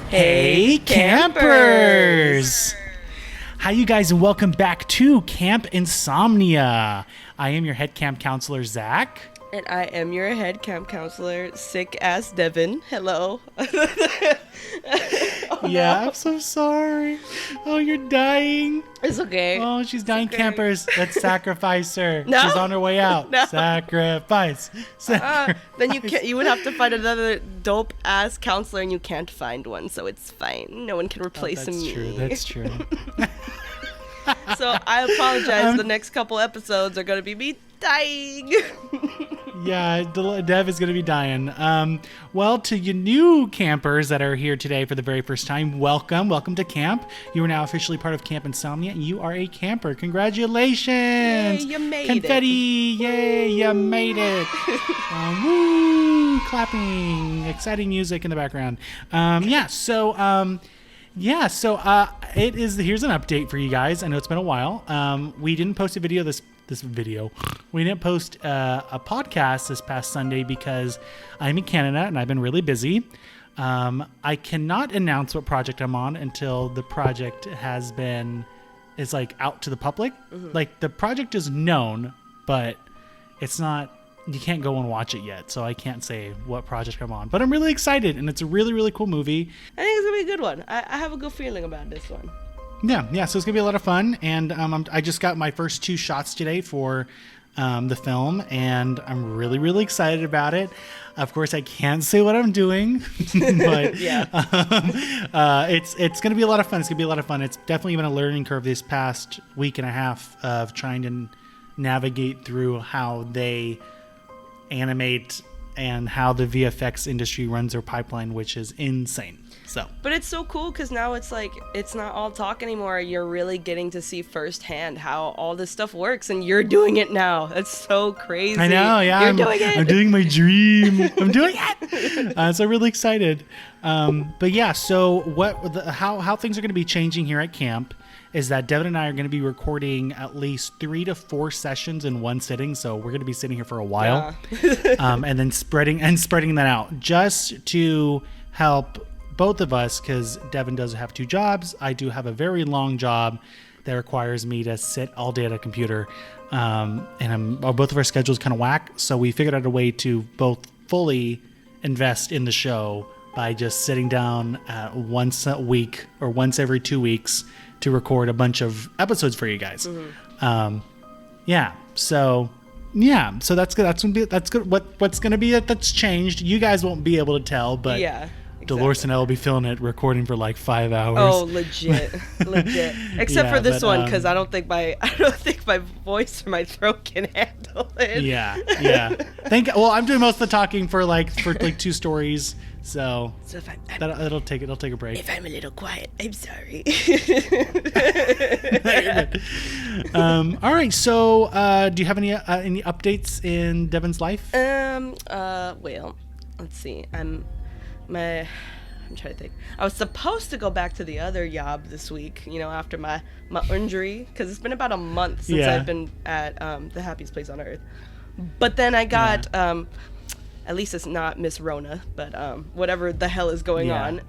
Hey, campers! Hi, you guys, and welcome back to Camp Insomnia. I am your head camp counselor, Zach. And I am your head camp counselor, sick-ass Devon. Hello. Yeah, I'm so sorry. Oh, you're dying. It's okay. Oh, she's dying, okay. Campers. Let's sacrifice her. No. She's on her way out. No. Sacrifice. Then you would have to find another dope-ass counselor, and you can't find one, so it's fine. No one can replace me. That's true. So I apologize. The next couple episodes are going to be me dying. Yeah, Dev is going to be dying. Well, to you new campers that are here today for the very first time, welcome to camp. You are now officially part of Camp Insomnia, and you are a camper. Congratulations! Yay, you made Confetti! it. Yay, you made it! Woo! Clapping! Exciting music in the background. It is. Here's an update for you guys. I know it's been a while. We didn't post a video We didn't post a podcast this past Sunday because I'm in Canada and I've been really busy. I cannot announce what project I'm on until the project is like out to the public. Mm-hmm. Like the project is known, but it's not. You can't go and watch it yet, so I can't say what project I'm on. But I'm really excited, and it's a really, really cool movie. I think it's gonna be a good one. I have a good feeling about this one. Yeah, so it's gonna be a lot of fun, and I just got my first 2 shots today for the film, and I'm really, really excited about it. Of course, I can't say what I'm doing, but yeah, it's gonna be a lot of fun. It's gonna be a lot of fun. It's definitely been a learning curve this past week and a half of trying to navigate through how they animate and how the VFX industry runs their pipeline, which is insane. But it's so cool because now it's like it's not all talk anymore. You're really getting to see firsthand how all this stuff works, and you're doing it now. That's so crazy. I know, yeah. You're doing it. I'm doing my dream. I'm doing it. So really excited. But yeah, so how things are going to be changing here at camp is that Devon and I are going to be recording at least 3 to 4 sessions in one sitting. So we're going to be sitting here for a while, and then spreading that out just to help both of us, because Devon does have 2 jobs. I do have a very long job that requires me to sit all day at a computer, and both of our schedules kind of whack. So we figured out a way to both fully invest in the show by just sitting down once a week or once every 2 weeks to record a bunch of episodes for you guys. Mm-hmm. So that's good. That's good. What's gonna be that's changed. You guys won't be able to tell, but yeah. Exactly. Dolores and I will be feeling it, recording for like 5 hours. Oh, legit. Except for this one, because I don't think my voice or my throat can handle it. Yeah. I'm doing most of the talking for 2 stories, so it'll take a break. If I'm a little quiet, I'm sorry. All right. So, do you have any updates in Devon's life? Well, let's see. I'm trying to think. I was supposed to go back to the other job this week, after my injury, because it's been about a month since I've been at the happiest place on earth. But then I got, at least it's not Miss Rona, but whatever the hell is going on.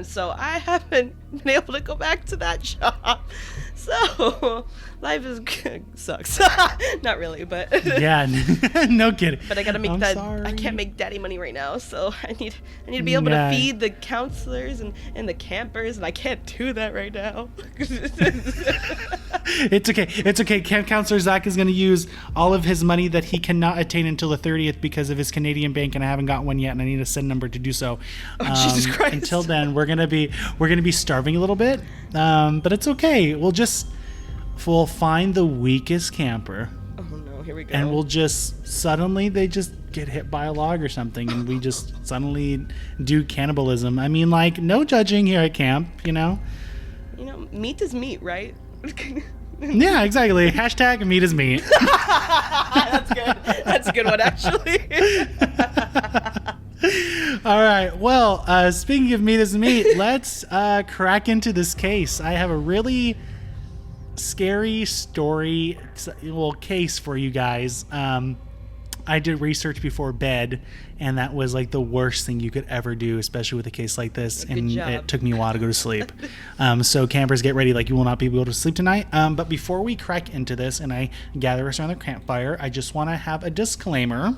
So I haven't been able to go back to that job. So life sucks. Not really, but yeah, no kidding. But I gotta make I can't make daddy money right now, so I need to be able to feed the counselors and the campers, and I can't do that right now. It's okay. Camp counselor Zach is going to use all of his money that he cannot attain until the 30th because of his Canadian bank, and I haven't got one yet, and I need a SIN number to do so. Jesus Christ! Until then, we're gonna be starving a little bit, but it's okay. We'll find the weakest camper. Oh no, here we go. And we'll just suddenly they just get hit by a log or something, and we just suddenly do cannibalism. I mean, no judging here at camp, meat is meat, right? Yeah, exactly. # meat is meat. That's good. That's a good one, actually. All right. Well, speaking of meat is meat, let's crack into this case. I have a really scary case for you guys. I did research before bed, and that was like the worst thing you could ever do, especially with a case like this. And it took me a while to go to sleep. So campers, get ready. Like, you will not be able to sleep tonight. But before we crack into this and I gather us around the campfire, I just want to have a disclaimer.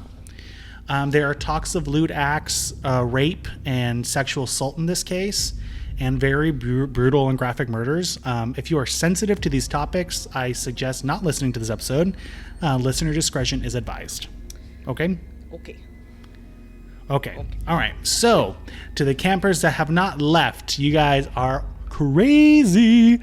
There are talks of lewd acts, rape, and sexual assault in this case, and very brutal and graphic murders. If you are sensitive to these topics, I suggest not listening to this episode. Listener discretion is advised. Okay? Okay. All right. So, to the campers that have not left, you guys are crazy.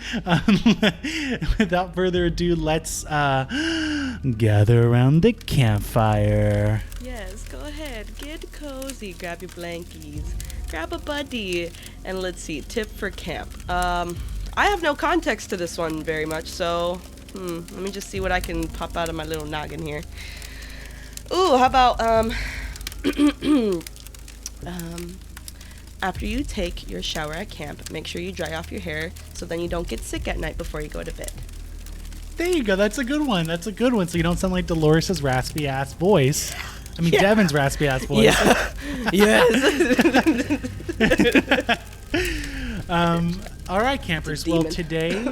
Without further ado, let's gather around the campfire. Yes, go ahead. Get cozy. Grab your blankies. Grab a buddy. And let's see. Tip for camp. I have no context to this one very much, so let me just see what I can pop out of my little noggin here. Ooh, how about after you take your shower at camp, make sure you dry off your hair so then you don't get sick at night before you go to bed. There you go. That's a good one. So you don't sound like Dolores' raspy ass voice. I mean, Devon's raspy ass voice. Yeah. Yes. All right, campers. Well, today,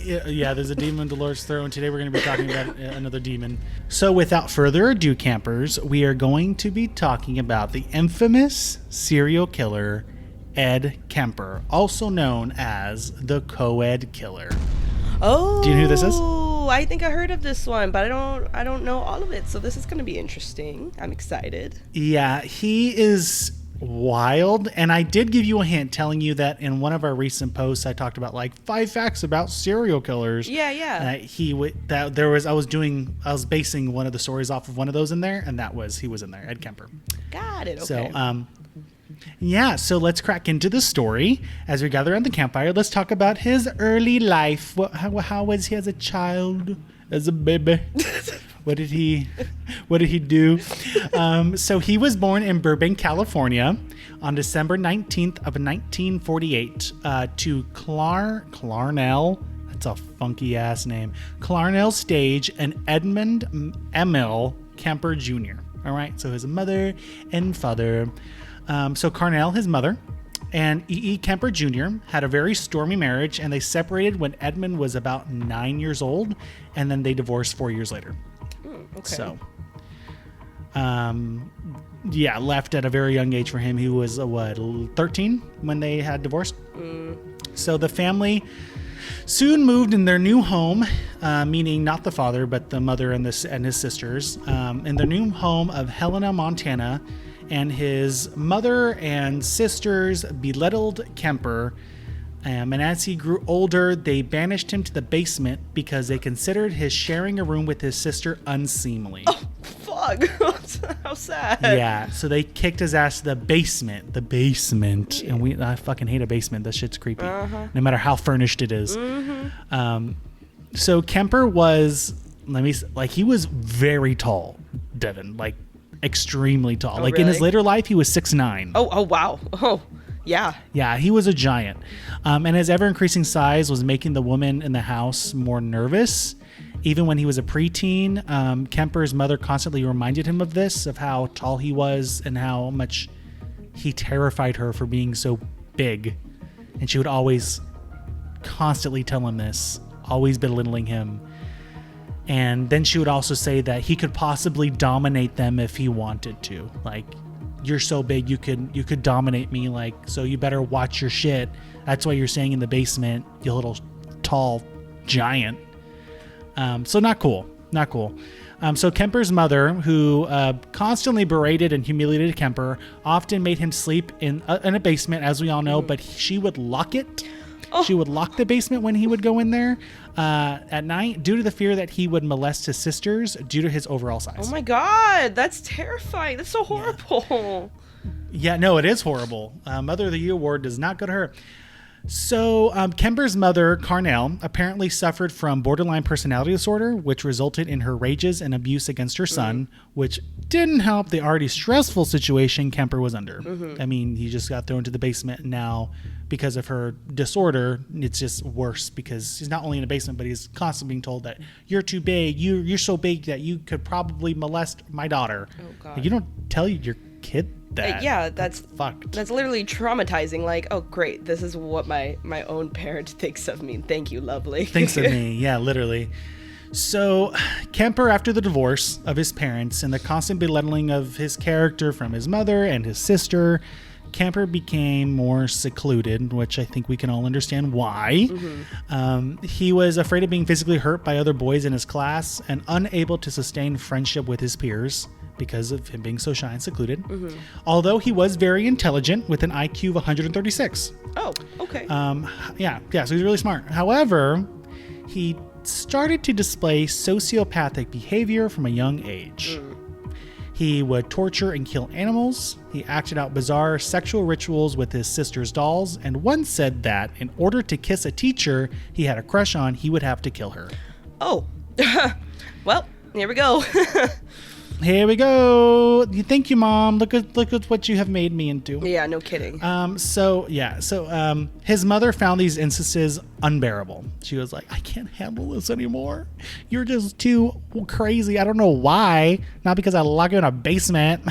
there's a demon in Dolores' throat, and today we're going to be talking about another demon. So, without further ado, campers, we are going to be talking about the infamous serial killer Ed Kemper, also known as the Coed killer. Oh, do you know who this is? I think I heard of this one, but I don't know all of it. So this is going to be interesting. I'm excited. Yeah, he is wild, and I did give you a hint telling you that in one of our recent posts I talked about like 5 facts about serial killers. Yeah. I was basing one of the stories off of one of those in there, and he was in there, Ed Kemper. Got it. Okay. So let's crack into the story as we gather around the campfire. Let's talk about his early life. How was he as a child, as a baby? What did he do? So he was born in Burbank, California on December 19th of 1948 to Clarnell. That's a funky ass name. Clarnell Stage and Edmund Emil Kemper Jr. All right. So his mother and father. So Carnell, his mother, and E.E. Kemper Jr. had a very stormy marriage, and they separated when Edmund was about 9 years old, and then they divorced 4 years later. Okay. So, left at a very young age for him. He was, 13 when they had divorced? So the family soon moved in their new home, meaning not the father, but the mother and his sisters, in their new home of Helena, Montana. And his mother and sisters belittled Kemper. And as he grew older, they banished him to the basement because they considered his sharing a room with his sister unseemly. Oh, fuck. How sad. Yeah, so they kicked his ass to the basement. Yeah. And I fucking hate a basement. That shit's creepy. No matter how furnished it is. So Kemper was, he was very tall, Devon. Like, extremely tall. Really? In his later life, he was 6'9". Oh, wow. Oh, yeah. Yeah, he was a giant. And his ever-increasing size was making the woman in the house more nervous. Even when he was a preteen, Kemper's mother constantly reminded him of this, of how tall he was and how much he terrified her for being so big. And she would always constantly tell him this, always belittling him. And then she would also say that he could possibly dominate them if he wanted to. Like, you're so big, you could dominate me. Like, so you better watch your shit. That's why you're staying in the basement, you little tall giant. So not cool. So Kemper's mother, who constantly berated and humiliated Kemper, often made him sleep in a basement, as we all know, but she would lock it. Oh. She would lock the basement when he would go in there at night due to the fear that he would molest his sisters due to his overall size. Oh my God, that's terrifying. That's so horrible. Yeah, no, it is horrible. Mother of the Year award does not go to her. So, Kemper's mother, Carnell, apparently suffered from borderline personality disorder, which resulted in her rages and abuse against her son, which didn't help the already stressful situation Kemper was under. I mean, he just got thrown to the basement, and now, because of her disorder, it's just worse because he's not only in the basement, but he's constantly being told that you're too big, you're so big that you could probably molest my daughter. Oh, God. Like, you don't tell your kid that. Yeah, that's fucked. That's literally traumatizing. Like, oh, great, this is what my own parent thinks of me. Thank you, lovely. Thinks of me, yeah, literally. So, Kemper, after the divorce of his parents and the constant belittling of his character from his mother and his sister, Kemper became more secluded, which I think we can all understand why. He was afraid of being physically hurt by other boys in his class and unable to sustain friendship with his peers because of him being so shy and secluded. Although he was very intelligent with an IQ of 136. Oh, okay. Yeah, so he's really smart. However, he started to display sociopathic behavior from a young age. He would torture and kill animals. He acted out bizarre sexual rituals with his sister's dolls, and once said that in order to kiss a teacher he had a crush on, he would have to kill her. Oh, well, here we go. Here we go. Thank you, Mom. Look at what you have made me into. Yeah, no kidding. So his mother found these instances unbearable. She was like, I can't handle this anymore. You're just too crazy. I don't know why. Not because I lock you in a basement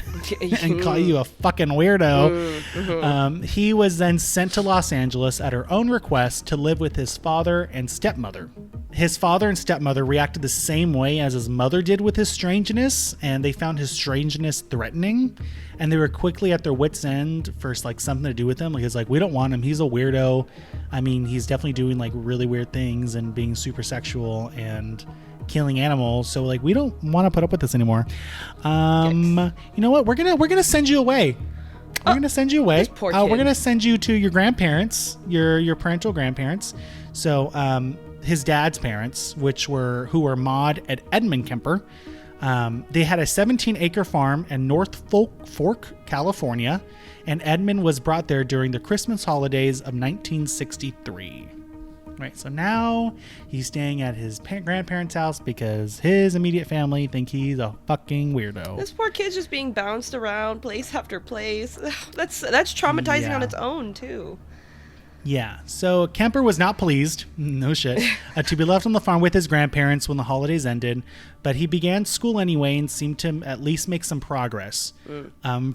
and call you a fucking weirdo. He was then sent to Los Angeles at her own request to live with his father and stepmother. His father and stepmother reacted the same way as his mother did with his strangeness, and they found his strangeness threatening, and they were quickly at their wits' end for like something to do with him. Like, it's like, we don't want him. He's a weirdo. I mean, he's definitely doing like really weird things and being super sexual and killing animals. So like, we don't want to put up with this anymore. You know what? We're gonna send you away. We're gonna send you away. This poor kid. We're gonna send you to your grandparents, your parental grandparents. So his dad's parents, who were Maud and Edmund Kemper. They had a 17-acre farm in North Fork, California, and Edmund was brought there during the Christmas holidays of 1963. Right, so now he's staying at his grandparents' house because his immediate family think he's a fucking weirdo. This poor kid's just being bounced around place after place. That's traumatizing on its own, too. Yeah, so Kemper was not pleased, no shit, to be left on the farm with his grandparents when the holidays ended, but he began school anyway and seemed to at least make some progress.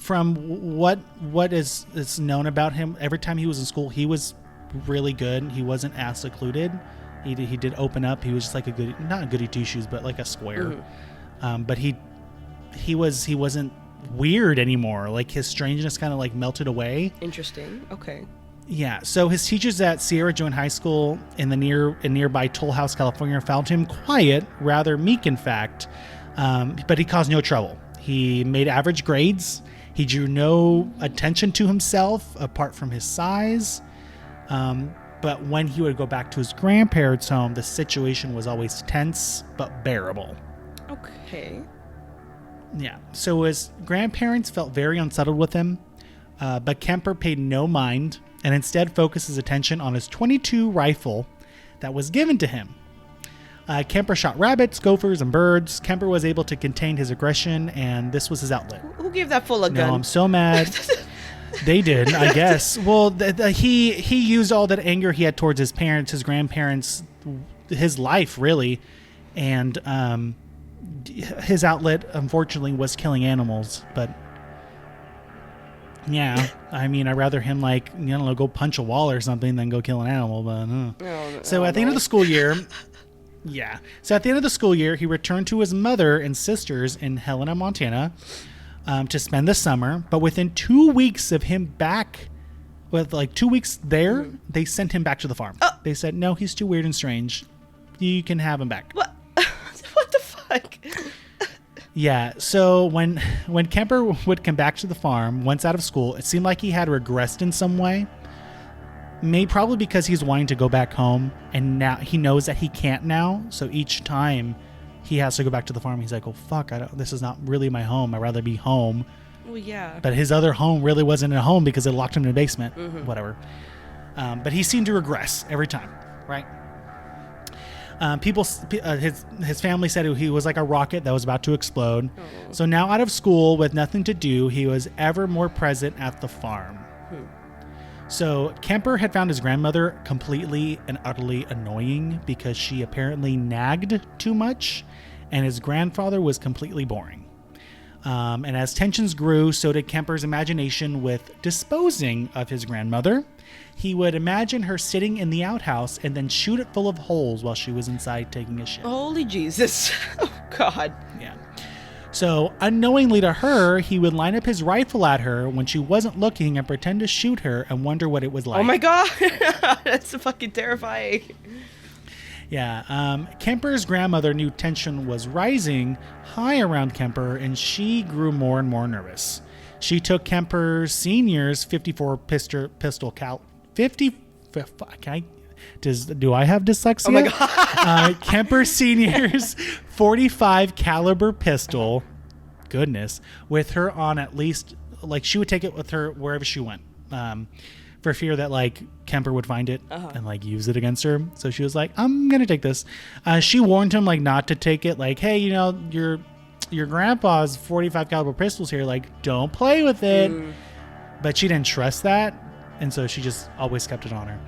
From what is known about him, every time he was in school, he was really good. He wasn't as secluded. He did open up. He was just like not a goody two-shoes, but like a square. But he wasn't weird anymore. Like, his strangeness kind of like melted away. Interesting. Okay. Yeah, so his teachers at Sierra Joint High School in nearby Toll House, California, found him quiet, rather meek, in fact, but he caused no trouble. He made average grades. He drew no attention to himself apart from his size. But when he would go back to his grandparents' home, the situation was always tense but bearable. Okay. Yeah, so his grandparents felt very unsettled with him, but Kemper paid no mind and instead focused his attention on his .22 rifle that was given to him. Kemper shot rabbits, gophers, and birds. Kemper was able to contain his aggression, and this was his outlet. Who gave that fool a gun? No, I'm so mad. They did, I guess. Well, he used all that anger he had towards his parents, his grandparents, his life, really, and his outlet, unfortunately, was killing animals, but... Yeah, I mean, I'd rather him go punch a wall or something than go kill an animal. But so at the end of the school year, he returned to his mother and sisters in Helena, Montana, to spend the summer. But within 2 weeks of him back, with 2 weeks there, they sent him back to the farm. They said, no, he's too weird and strange. You can have him back. What? What the fuck? Yeah, so when Kemper would come back to the farm once out of school, it seemed like he had regressed in some way. Probably because he's wanting to go back home, and now he knows that he can't now. So each time he has to go back to the farm, he's like, "Oh fuck, this is not really my home. I'd rather be home." Well, yeah. But his other home really wasn't a home because they locked him in the basement. Whatever. But he seemed to regress every time, right? His family said he was like a rocket that was about to explode. Oh. So now out of school with nothing to do, he was ever more present at the farm. So Kemper had found his grandmother completely and utterly annoying because she apparently nagged too much, and his grandfather was completely boring. And as tensions grew, so did Kemper's imagination with disposing of his grandmother. He would imagine her sitting in the outhouse and then shoot it full of holes while she was inside taking a shit. Holy Jesus. Oh, God. Yeah. So, unknowingly to her, he would line up his rifle at her when she wasn't looking and pretend to shoot her and wonder what it was like. Oh, my God. That's fucking terrifying. Yeah. Kemper's grandmother knew tension was rising high around Kemper, and she grew more and more nervous. She took Kemper Sr.'s 54 pistol cal... 50... Okay. Do I have dyslexia? Oh my God. Kemper Sr.'s 45 caliber pistol, goodness, with her on at least, like, she would take it with her wherever she went, for fear that, like, Kemper would find it and, like, use it against her. So she was like, I'm gonna take this. She warned him, like, not to take it, like, hey, you know, your grandpa's 45 caliber pistols here, like, don't play with it. But she didn't trust that, and so she just always kept it on her.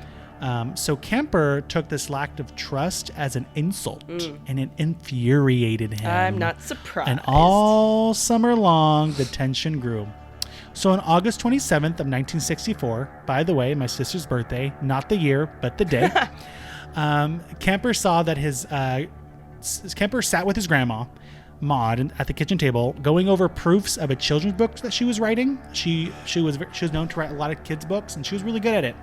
So Kemper took this lack of trust as an insult, and it infuriated him. I'm not surprised. And all summer long, the tension grew. So on August 27th of 1964, by the way, my sister's birthday, not the year, but the day, Kemper saw that Kemper sat with his grandma, Maud, at the kitchen table, going over proofs of a children's book that she was writing. She was known to write a lot of kids' books, and she was really good at it.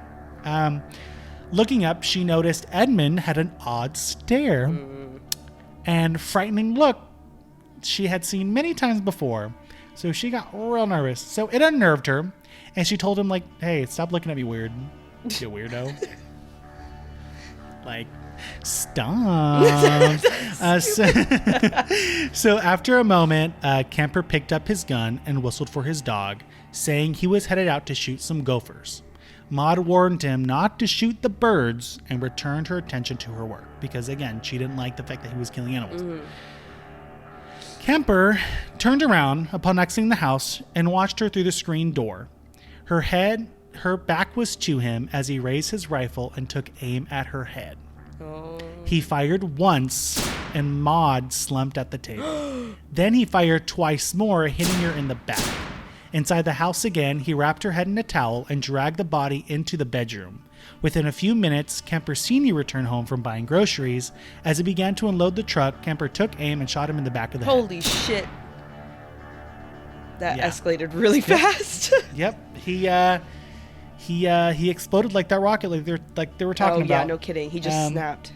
Looking up, she noticed Edmund had an odd stare and frightening look she had seen many times before. So she got real nervous. So it unnerved her, and she told him, like, hey, stop looking at me weird, you weirdo. Like, stop. So after a moment, Kemper picked up his gun and whistled for his dog, saying he was headed out to shoot some gophers. Maud warned him not to shoot the birds and returned her attention to her work because, again, she didn't like the fact that he was killing animals. Kemper turned around upon exiting the house and watched her through the screen door. Her back was to him as he raised his rifle and took aim at her head. He fired once, and Maud slumped at the table. Then he fired twice more, hitting her in the back. Inside the house again, he wrapped her head in a towel and dragged the body into the bedroom. Within a few minutes, Kemper Sr. returned home from buying groceries. As he began to unload the truck, Kemper took aim and shot him in the back of the head. Holy shit. That escalated really fast. Yep. He exploded like that rocket, like they were talking about. Oh, yeah, no kidding. He just snapped.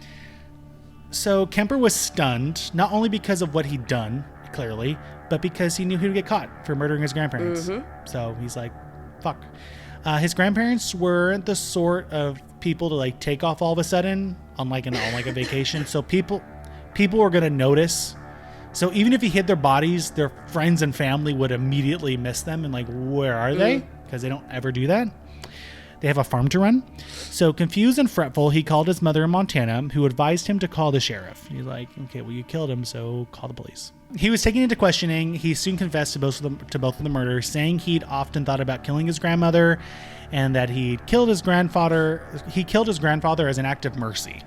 So Kemper was stunned, not only because of what he'd done, clearly, but because he knew he would get caught for murdering his grandparents. So he's like, fuck. His grandparents weren't the sort of people to, like, take off all of a sudden on like a vacation. So people were going to notice. So even if he hid their bodies, their friends and family would immediately miss them and, like, where are they? Because they don't ever do that. They have a farm to run. So confused and fretful, he called his mother in Montana, who advised him to call the sheriff. He's like, okay, well, you killed him, so call the police. He was taken into questioning. He soon confessed to both of the murders, saying he'd often thought about killing his grandmother and that he killed his grandfather as an act of mercy,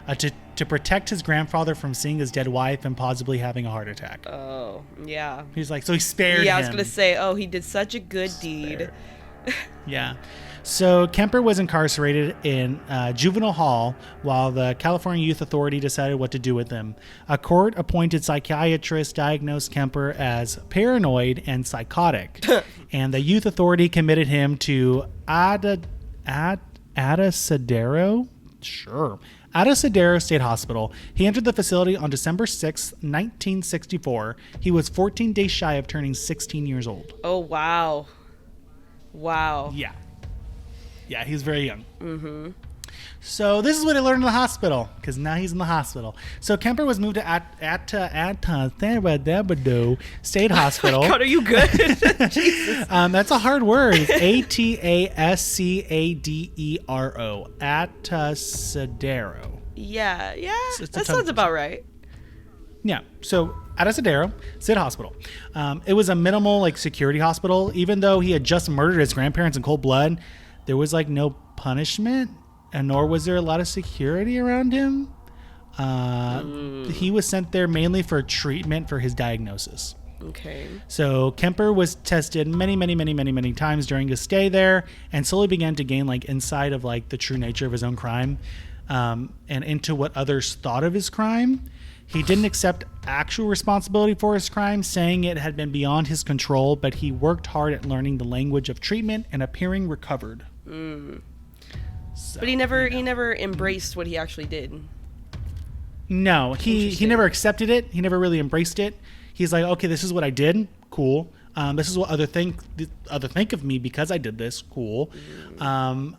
to protect his grandfather from seeing his dead wife and possibly having a heart attack. Oh, yeah. He's like, so he spared him. Yeah, I was going to say, he did such a good deed. Yeah. So Kemper was incarcerated in juvenile hall while the California Youth Authority decided what to do with him. A court-appointed psychiatrist diagnosed Kemper as paranoid and psychotic, and the Youth Authority committed him to Atascadero State Hospital. He entered the facility on December 6, 1964. He was 14 days shy of turning 16 years old. Oh, wow. Wow. Yeah, he was very young. So this is what I learned in the hospital, because now he's in the hospital. So Kemper was moved to State Hospital. God, are you good? Jesus. That's a hard word. It's Atascadero. Atascadero. Yeah, It's a that tongue sounds about right. Yeah. So Atascadero State Hospital. It was a minimal like security hospital. Even though he had just murdered his grandparents in cold blood, there was like no punishment, and nor was there a lot of security around him. He was sent there mainly for treatment for his diagnosis. Okay. So Kemper was tested many times during his stay there, and slowly began to gain like insight of like the true nature of his own crime, and into what others thought of his crime. He didn't accept actual responsibility for his crime, saying it had been beyond his control, but he worked hard at learning the language of treatment and appearing recovered. So, But he never embraced what he actually did. No, he never accepted it. He never really embraced it. He's like, okay, this is what I did. Cool. This is what other think of me because I did this. Cool. I'm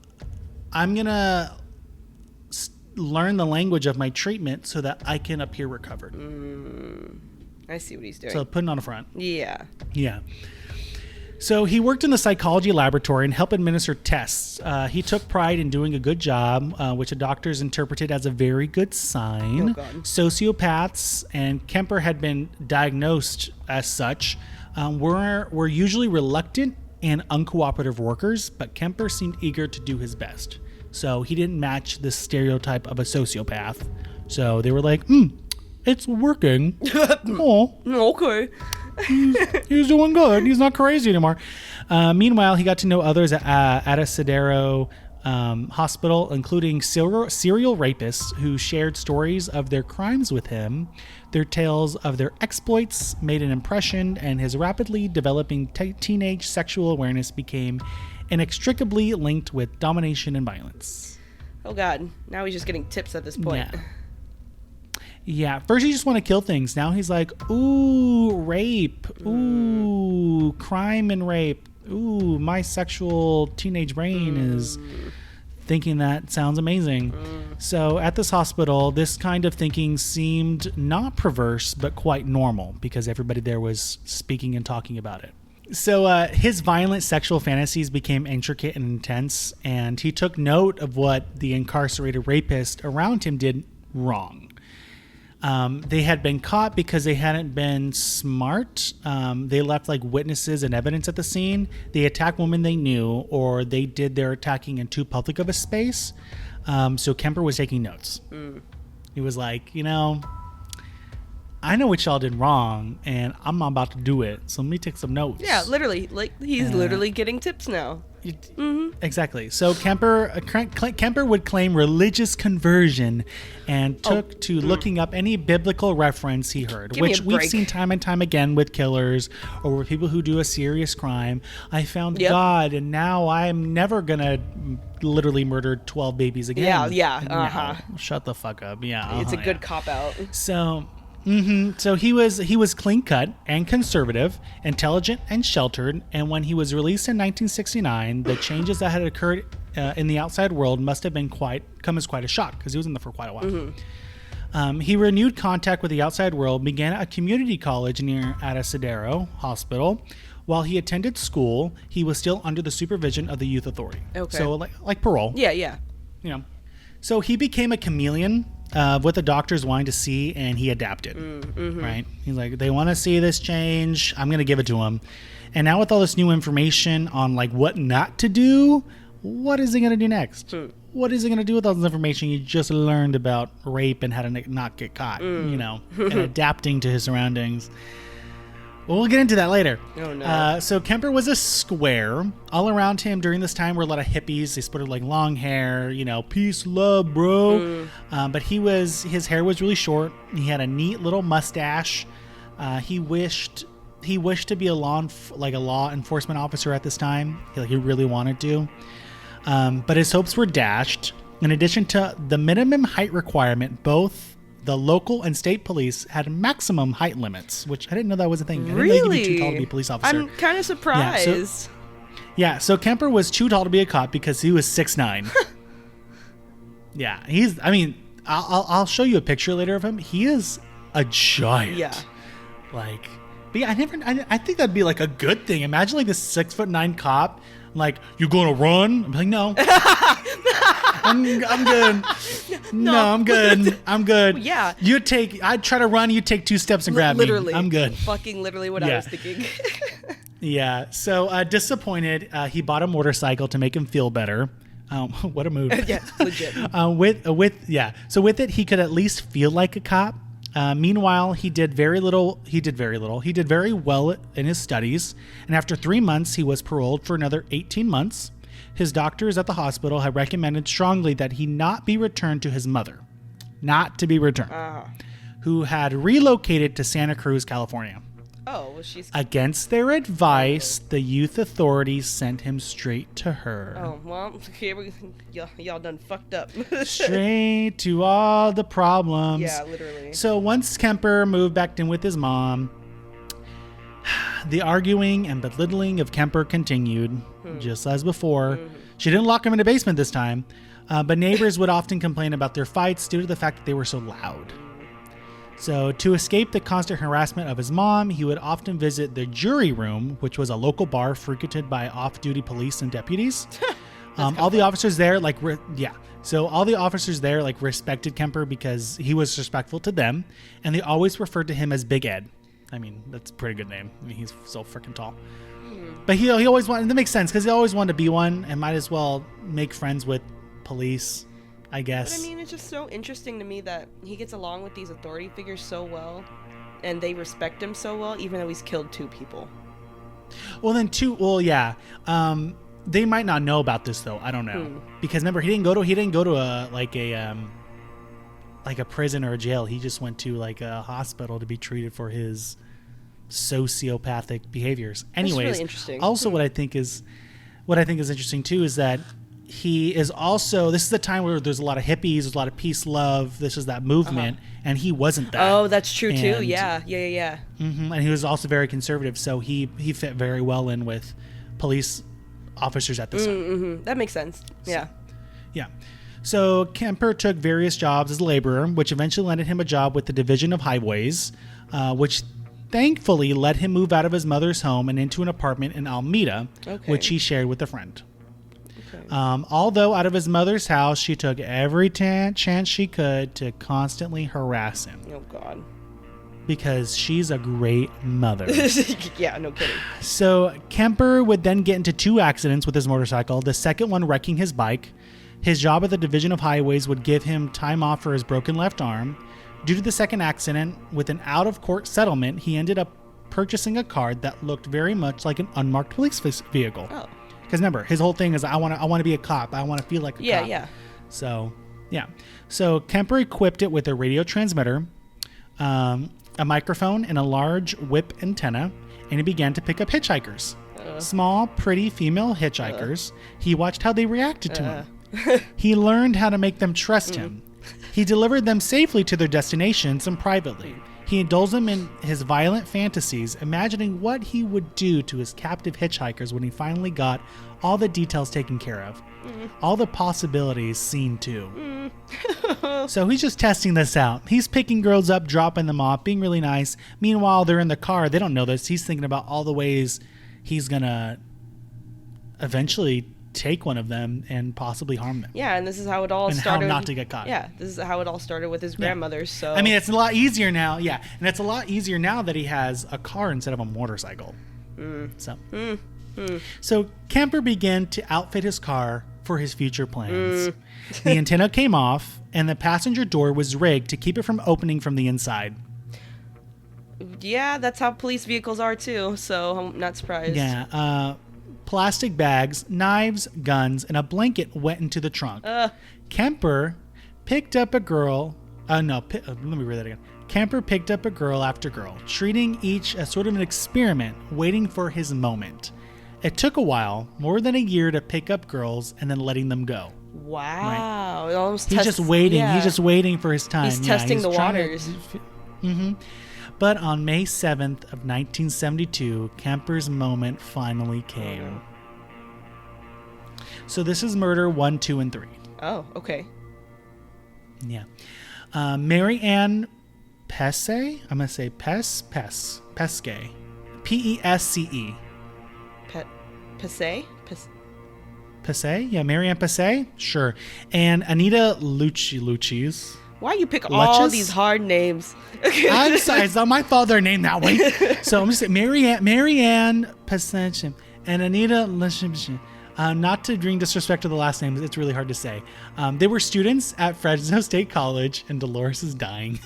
gonna learn the language of my treatment so that I can appear recovered. I see what he's doing. So putting on a front. Yeah. Yeah. So he worked in the psychology laboratory and helped administer tests. He took pride in doing a good job, which the doctors interpreted as a very good sign. Oh, God. Sociopaths, and Kemper had been diagnosed as such, were usually reluctant and uncooperative workers, but Kemper seemed eager to do his best. So he didn't match the stereotype of a sociopath. So they were like, it's working. Oh, Okay. he's doing good. He's not crazy anymore. Meanwhile, he got to know others at Atascadero Hospital, including serial rapists who shared stories of their crimes with him. Their tales of their exploits made an impression, and his rapidly developing teenage sexual awareness became inextricably linked with domination and violence. Oh, God. Now he's just getting tips at this point. Yeah. First, he just want to kill things. Now he's like, ooh, rape. Ooh, crime and rape. Ooh, my sexual teenage brain is thinking that sounds amazing. So at this hospital, this kind of thinking seemed not perverse, but quite normal because everybody there was speaking and talking about it. So his violent sexual fantasies became intricate and intense, and he took note of what the incarcerated rapist around him did wrong. They had been caught because they hadn't been smart. They left like witnesses and evidence at the scene. They attacked women they knew, or they did their attacking in too public of a space. So Kemper was taking notes. He was like, I know what y'all did wrong, and I'm about to do it. So let me take some notes. Yeah, literally. Like, he's literally getting tips now. Exactly. So Kemper would claim religious conversion and took to looking up any biblical reference he heard, which we've seen time and time again with killers or with people who do a serious crime. I found God, and now I'm never going to literally murder 12 babies again. Yeah. No, shut the fuck up. Yeah. It's a good cop-out. So... So he was clean cut and conservative, intelligent and sheltered, and when he was released in 1969, the changes that had occurred in the outside world must have been come as quite a shock because he was in there for quite a while. He renewed contact with the outside world, began at a community college near Atascadero Hospital. While he attended school, he was still under the supervision of the youth authority. Okay. So like parole. Yeah. So he became a chameleon. What the doctors wanted to see, and he adapted. Right? He's like, they want to see this change. I'm going to give it to them. And now with all this new information on like what not to do, what is he going to do next? What is he going to do with all this information you just learned about rape and how to not get caught? And adapting to his surroundings. Well, we'll get into that later. Oh, no. So Kemper was a square. All around him during this time were a lot of hippies. They sported like long hair, peace, love, bro. But his hair was really short. He had a neat little mustache. He wished to be a law enforcement officer at this time. He really wanted to. But his hopes were dashed. In addition to the minimum height requirement, both the local and state police had maximum height limits, which I didn't know that was a thing. I didn't know you could be too tall to be a police officer. I'm kind of surprised. So Kemper was too tall to be a cop because he was 6'9". Yeah, I'll show you a picture later of him. He is a giant. Yeah. Like, but yeah, I think that'd be like a good thing. Imagine like this 6'9" cop, like, you gonna run? I'm like, no. I'm good. No, I'm good. I'm good. Yeah. I'd try to run, you take 2 steps and grab literally, me. I'm good. Fucking literally what I was thinking. Yeah. So disappointed, he bought a motorcycle to make him feel better. What a move. Yeah, legit. So with it, he could at least feel like a cop. Meanwhile, he did very little. He did very well in his studies. And after 3 months, he was paroled for another 18 months. His doctors at the hospital had recommended strongly that he not be returned to his mother. Not to be returned. Who had relocated to Santa Cruz, California. Oh, well, she's... Against their advice, the youth authorities sent him straight to her. Oh, well, here y'all done fucked up. Straight to all the problems. Yeah, literally. So once Kemper moved back in with his mom, the arguing and belittling of Kemper continued, just as before. She didn't lock him in the basement this time, but neighbors would often complain about their fights due to the fact that they were so loud. So to escape the constant harassment of his mom, he would often visit the jury room, which was a local bar frequented by off-duty police and deputies. All the officers there, respected Kemper because he was respectful to them, and they always referred to him as Big Ed. I mean, that's a pretty good name. I mean, he's so freaking tall. But he always wanted, that makes sense, because he always wanted to be one and might as well make friends with police, I guess. But I mean, it's just so interesting to me that he gets along with these authority figures so well, and they respect him so well, even though he's killed 2 people. They might not know about this though. I don't know, because remember, he didn't go to a prison or a jail. He just went to like a hospital to be treated for his sociopathic behaviors. Anyways, that's really interesting. Also, what I think is interesting too is that he is also, this is a time where there's a lot of hippies, there's a lot of peace, love. This is that movement, and he wasn't that. Oh, that's true too. Yeah. And he was also very conservative, so he fit very well in with police officers at the time. That makes sense. Yeah. So Kemper took various jobs as a laborer, which eventually landed him a job with the Division of Highways, which thankfully let him move out of his mother's home and into an apartment in Alameda, which he shared with a friend. Although out of his mother's house, she took every chance she could to constantly harass him. Oh, God. Because she's a great mother. Yeah, no kidding. So Kemper would then get into 2 accidents with his motorcycle, the second one wrecking his bike. His job at the Division of Highways would give him time off for his broken left arm. Due to the second accident, with an out-of-court settlement, he ended up purchasing a car that looked very much like an unmarked police vehicle. Oh. Because remember, his whole thing is, I want to be a cop. I want to feel like a cop. Yeah. So, yeah. So Kemper equipped it with a radio transmitter, a microphone, and a large whip antenna, and he began to pick up hitchhikers. Small, pretty female hitchhikers. He watched how they reacted to him. He learned how to make them trust him. He delivered them safely to their destinations and privately. He indulged them in his violent fantasies, imagining what he would do to his captive hitchhikers when he finally got all the details taken care of. All the possibilities seen too. So he's just testing this out. He's picking girls up, dropping them off, being really nice. Meanwhile, they're in the car. They don't know this. He's thinking about all the ways he's going to eventually take one of them and possibly harm them. Yeah, and this is how it all started. And how not to get caught. Yeah, this is how it all started with his grandmother. So I mean, it's a lot easier now. Yeah, and it's a lot easier now that he has a car instead of a motorcycle. So Kemper began to outfit his car for his future plans. The antenna came off, and the passenger door was rigged to keep it from opening from the inside. Yeah, that's how police vehicles are too, so I'm not surprised. Yeah, plastic bags, knives, guns, and a blanket went into the trunk. Kemper picked up a girl. Let me read that again. Kemper picked up a girl after girl, treating each as sort of an experiment, waiting for his moment. It took a while, more than a year, to pick up girls and then letting them go. Wow. Right? He's just waiting. Yeah. He's just waiting for his time. He's testing the waters. But on May 7th of 1972, Kemper's moment finally came. So this is murder 1, 2, and 3. Oh, okay. Yeah. Mary Ann Pesce? I'm going to say Pesce. Pesce. P-E-S-C-E. Passé? Pesce? Yeah, Mary Ann Pesce? Sure. And Anita Lucis. Why you pick all these hard names? I'm sorry. It's not my fault they're named that way. So I'm just saying Mary Ann Pesce and Anita Lucis. Not to bring disrespect to the last names, it's really hard to say. They were students at Fresno State College, and Dolores is dying.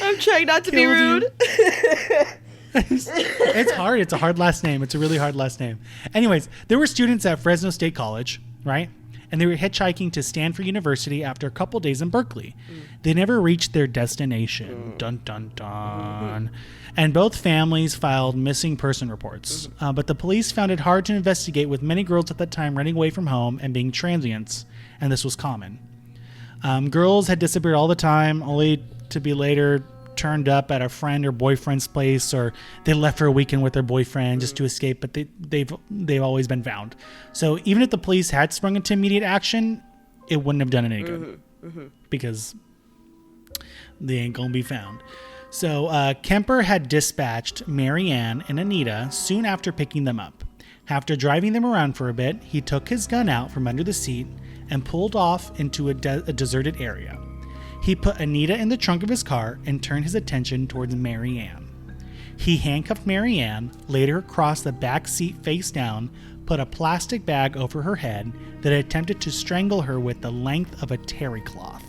I'm trying not to be rude. It's hard. It's a hard last name. It's a really hard last name. Anyways, there were students at Fresno State College, right? And they were hitchhiking to Stanford University after a couple days in Berkeley. They never reached their destination. Dun, dun, dun. And both families filed missing person reports. But the police found it hard to investigate, with many girls at that time running away from home and being transients. And this was common. Girls had disappeared all the time, only to be later turned up at a friend or boyfriend's place, or they left for a weekend with their boyfriend just to escape, but they've always been found. So even if the police had sprung into immediate action, it wouldn't have done it any good because they ain't gonna be found. So Kemper had dispatched Mary Ann and Anita soon after picking them up. After driving them around for a bit, he took his gun out from under the seat and pulled off into a deserted area. He put Anita in the trunk of his car and turned his attention towards Mary Ann. He handcuffed Mary Ann, laid her across the back seat face down, put a plastic bag over her head that attempted to strangle her with the length of a terry cloth.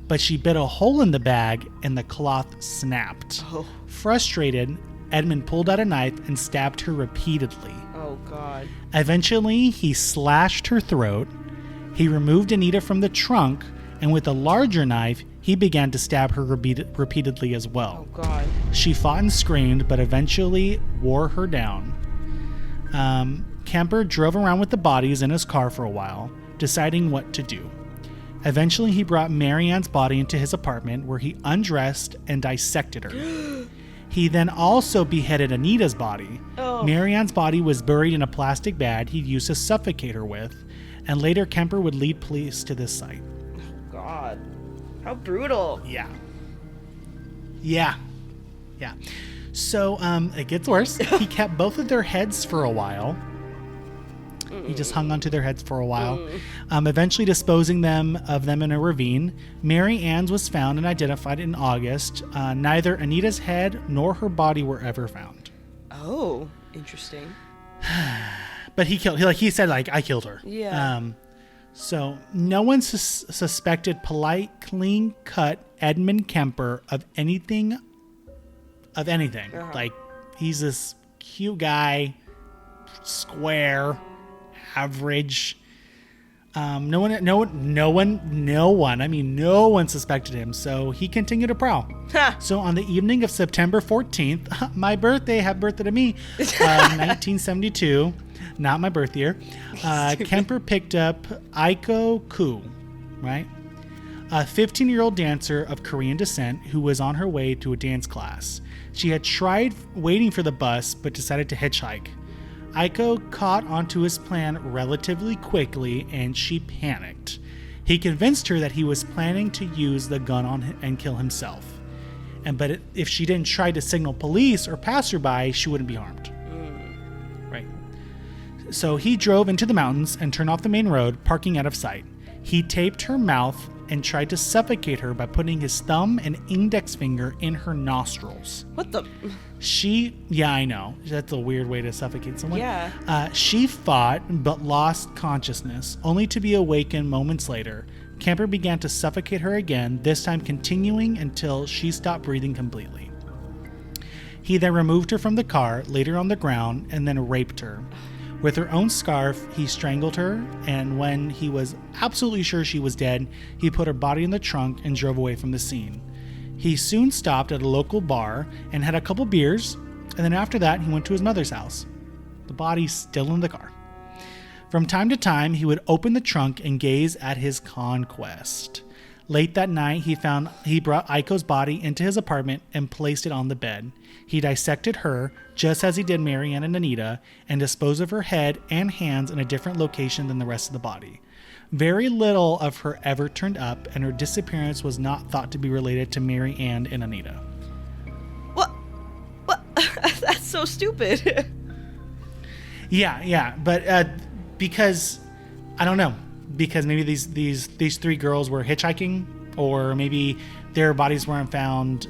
But she bit a hole in the bag and the cloth snapped. Oh. Frustrated, Edmund pulled out a knife and stabbed her repeatedly. Oh, God. Eventually, he slashed her throat. He removed Anita from the trunk, and with a larger knife, he began to stab her repeatedly as well. Oh, God. She fought and screamed, but eventually wore her down. Kemper drove around with the bodies in his car for a while, deciding what to do. Eventually, he brought Mary Ann's body into his apartment, where he undressed and dissected her. He then also beheaded Anita's body. Oh. Mary Ann's body was buried in a plastic bag he'd used to suffocate her with, and later Kemper would lead police to this site. God, how brutal. Yeah. So it gets worse. He kept both of their heads for a while. He just hung onto their heads for a while, eventually disposing of them in a ravine. Mary Ann's was found and identified in August. Neither Anita's head nor her body were ever found. Oh, interesting. But he said, I killed her. Yeah. So no one suspected polite, clean-cut Edmund Kemper of anything. Like, he's this cute guy, square, average. No one suspected him, so he continued to prowl. So on the evening of September 14th, my birthday, happy birthday to me, 1972, not my birth year, Kemper picked up Aiko Koo, right? A 15-year-old dancer of Korean descent who was on her way to a dance class. She had tried waiting for the bus, but decided to hitchhike. Aiko caught onto his plan relatively quickly, and she panicked. He convinced her that he was planning to use the gun on him and kill himself. But if she didn't try to signal police or passerby, she wouldn't be harmed. Right. So he drove into the mountains and turned off the main road, parking out of sight. He taped her mouth and tried to suffocate her by putting his thumb and index finger in her nostrils. What the? Yeah, I know. That's a weird way to suffocate someone. Yeah. She fought but lost consciousness, only to be awakened moments later. Kemper began to suffocate her again, this time continuing until she stopped breathing completely. He then removed her from the car, laid her on the ground, and then raped her. With her own scarf, he strangled her, and when he was absolutely sure she was dead, he put her body in the trunk and drove away from the scene. He soon stopped at a local bar and had a couple beers, and then after that, he went to his mother's house. The body's still in the car. From time to time, he would open the trunk and gaze at his conquest. Late that night, he brought Aiko's body into his apartment and placed it on the bed. He dissected her, just as he did Mary Ann and Anita, and disposed of her head and hands in a different location than the rest of the body. Very little of her ever turned up, and her disappearance was not thought to be related to Mary Ann and Anita. What? That's so stupid. Yeah, but because I don't know, because maybe these three girls were hitchhiking, or maybe their bodies weren't found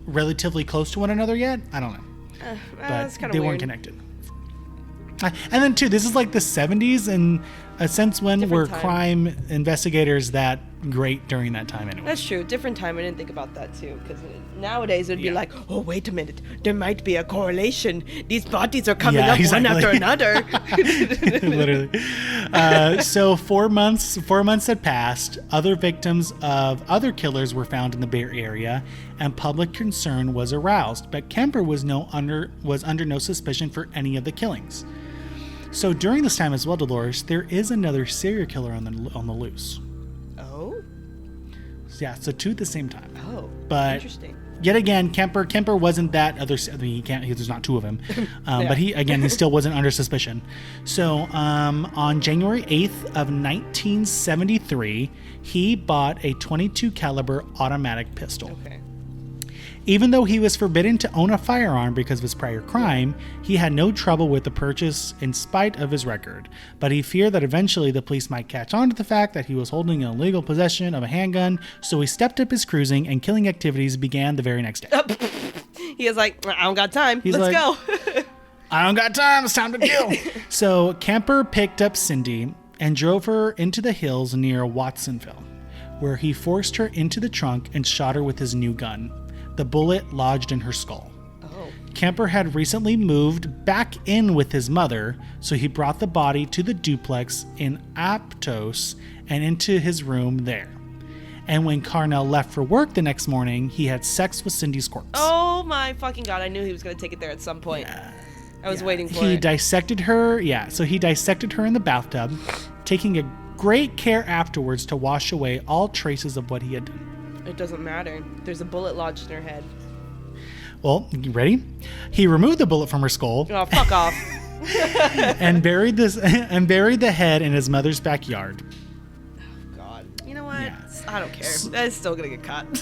relatively close to one another yet. I don't know, but they weren't connected. And then too, this is like the 70s, and a sense when Different were time. crime investigators that great during that time anyway. That's true. Different time. I didn't think about that too. Because nowadays it'd be Yeah. like, oh, wait a minute. There might be a correlation. These bodies are coming Yeah, up one exactly. after another. Literally. So 4 months had passed. Other victims of other killers were found in the Bay Area, and public concern was aroused. But Kemper was under no suspicion for any of the killings. So during this time as well, Dolores, there is another serial killer on the loose. Oh? Yeah, so two at the same time. Oh. But Interesting. yet again, Kemper wasn't that other. I mean, he can't. There's not two of him, but he still wasn't under suspicion. So on January 8th of 1973, he bought a .22 caliber automatic pistol. Okay. Even though he was forbidden to own a firearm because of his prior crime, he had no trouble with the purchase in spite of his record. But he feared that eventually the police might catch on to the fact that he was holding an illegal possession of a handgun, so he stepped up his cruising, and killing activities began the very next day. He was like, I don't got time. He's Let's like, go. I don't got time, it's time to kill. So Kemper picked up Cindy and drove her into the hills near Watsonville, where he forced her into the trunk and shot her with his new gun. The bullet lodged in her skull. Oh. Kemper had recently moved back in with his mother, so he brought the body to the duplex in Aptos and into his room there. And when Carnell left for work the next morning, he had sex with Cindy's corpse. Oh my fucking God. I knew he was going to take it there at some point. I was waiting for He it. dissected her, so he dissected her in the bathtub, taking a great care afterwards to wash away all traces of what he had done. It doesn't matter. There's a bullet lodged in her head. Well, you ready? He removed the bullet from her skull Oh, fuck off. and buried the head in his mother's backyard. God. You know what? Yeah. I don't care. That's still going to get caught.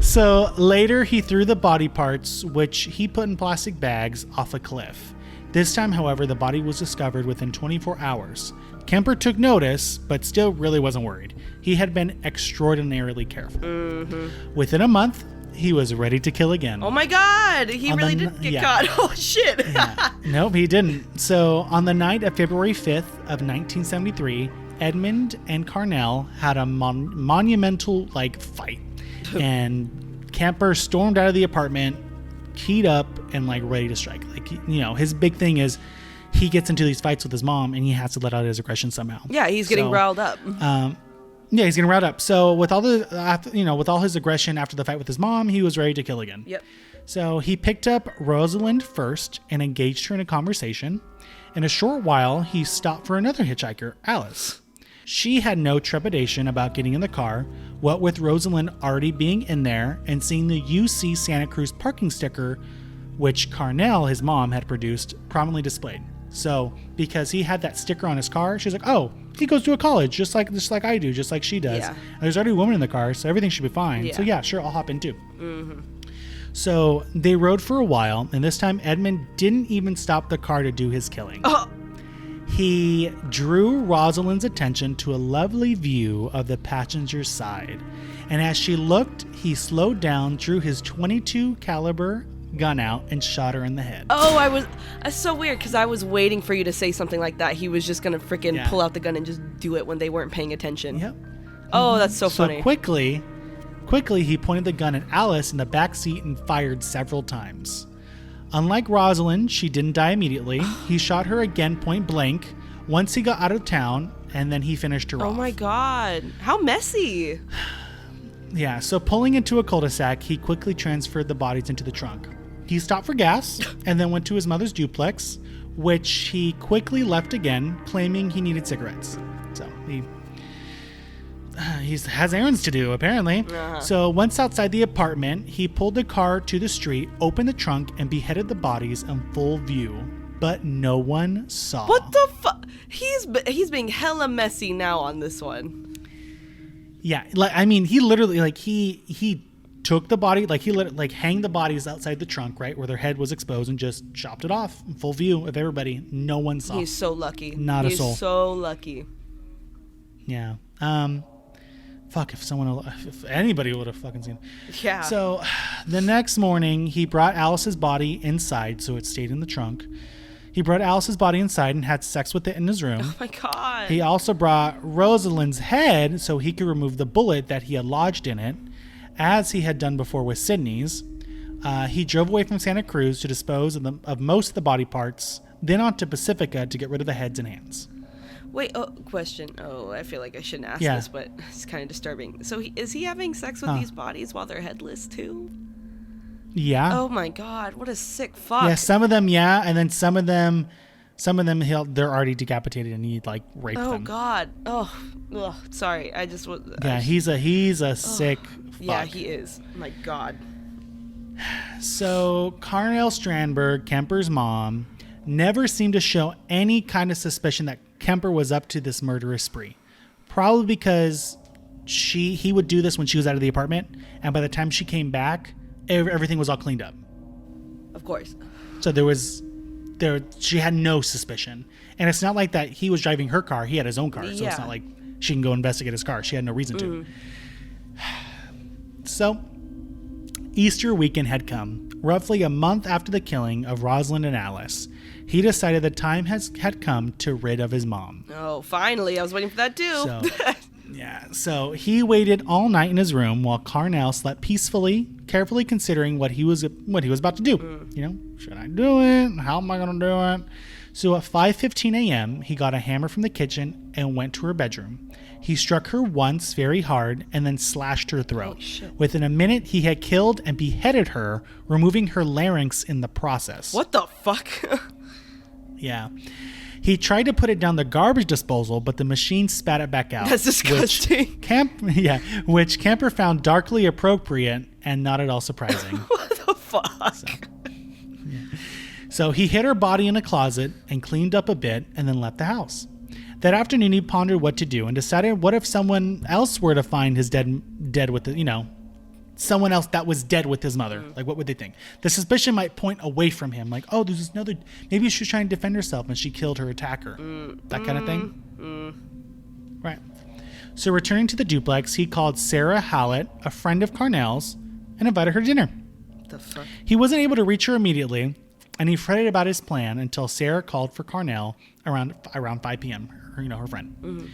So later he threw the body parts, which he put in plastic bags, off a cliff. This time, however, the body was discovered within 24 hours. Kemper took notice, but still really wasn't worried. He had been extraordinarily careful. Mm-hmm. Within a month, he was ready to kill again. Oh my God. He On really the didn't get yeah. caught. Oh, shit. Yeah. Nope, he didn't. So on the night of February 5th of 1973, Edmund and Carnell had a monumental fight, and Kemper stormed out of the apartment, keyed up, and ready to strike. His big thing is he gets into these fights with his mom, and he has to let out his aggression somehow. Yeah, he's getting riled up. Yeah, he's getting riled up. So with all with all his aggression after the fight with his mom, he was ready to kill again. Yep. So he picked up Rosalind first and engaged her in a conversation. In a short while, he stopped for another hitchhiker, Alice. She had no trepidation about getting in the car, what with Rosalind already being in there and seeing the UC Santa Cruz parking sticker, which Carnell, his mom, had produced, prominently displayed. So, because he had that sticker on his car, she's like, oh, he goes to a college just like I do, just like she does. Yeah. And there's already a woman in the car, so everything should be fine. Yeah. So yeah, sure, I'll hop in too. Mm-hmm. So they rode for a while, and this time Edmund didn't even stop the car to do his killing. Oh. He drew Rosalind's attention to a lovely view of the passenger's side. And as she looked, he slowed down, drew his .22 caliber gun out, and shot her in the head. Oh, that's so weird because I was waiting for you to say something like that. He was just going to freaking pull out the gun and just do it when they weren't paying attention. Yep. Oh, that's so So funny. quickly he pointed the gun at Alice in the back seat and fired several times. Unlike Rosalind, she didn't die immediately. He shot her again point blank once he got out of town, and then he finished her off. Oh my God. How messy. Yeah, so pulling into a cul-de-sac, he quickly transferred the bodies into the trunk. He stopped for gas and then went to his mother's duplex, which he quickly left again, claiming he needed cigarettes. So he has errands to do, apparently. Uh-huh. So once outside the apartment, he pulled the car to the street, opened the trunk, and beheaded the bodies in full view. But no one saw. What the fuck? He's being hella messy now on this one. Yeah, like I mean, he literally like he took the body, like he let it, like hang the bodies outside the trunk, right where their head was exposed, and just chopped it off in full view of everybody. No one saw. He's so lucky. Not a soul. He's so lucky. Yeah. Fuck, if anybody would have fucking seen it. Yeah. So the next morning, he brought Alice's body inside, so it stayed in the trunk. He brought Alice's body inside and had sex with it in his room. Oh my God. He also brought Rosalind's head so he could remove the bullet that he had lodged in it, as he had done before with Sydney's. He drove away from Santa Cruz to dispose of most of the body parts, then on to Pacifica to get rid of the heads and hands. Wait, question. Oh, I feel like I shouldn't ask Yeah. this, but it's kind of disturbing. So is he having sex with these bodies while they're headless too? Yeah. Oh my God, what a sick fuck. Yeah, some of them, yeah, and then some of them they're already decapitated and he like raped them. Oh God. Oh, ugh, sorry. I just was. Yeah, he's a sick fuck. Yeah, he is. My God. So Carnell Strandberg, Kemper's mom, never seemed to show any kind of suspicion that Kemper was up to this murderous spree. Probably because he would do this when she was out of the apartment, and by the time she came back, everything was all cleaned up. Of course. So she had no suspicion. And it's not like that he was driving her car. He had his own car. So Yeah. it's not like she can go investigate his car. She had no reason to. So Easter weekend had come. Roughly a month after the killing of Rosalind and Alice, he decided the time had come to rid of his mom. Oh, finally. I was waiting for that too. So, so he waited all night in his room while Carnell slept peacefully, carefully considering what he was about to do. You know, should I do it? How am I going to do it? So at 5:15 a.m., he got a hammer from the kitchen and went to her bedroom. He struck her once very hard and then slashed her throat. Holy shit. Within a minute, he had killed and beheaded her, removing her larynx in the process. What the fuck? Yeah. He tried to put it down the garbage disposal, but the machine spat it back out. That's disgusting. Which Kemper found darkly appropriate and not at all surprising. What the fuck? So he hid her body in a closet and cleaned up a bit and then left the house. That afternoon, he pondered what to do and decided, what if someone else were to find his dead with someone else that was dead with his mother? Like, what would they think? The suspicion might point away from him. Like, oh, there's another, maybe she was trying to defend herself and she killed her attacker. That kind of thing. Right. So returning to the duplex, he called Sarah Hallett, a friend of Carnell's, and invited her to dinner. The fuck? He wasn't able to reach her immediately, and he fretted about his plan until Sarah called for Carnell around 5 p.m., her friend.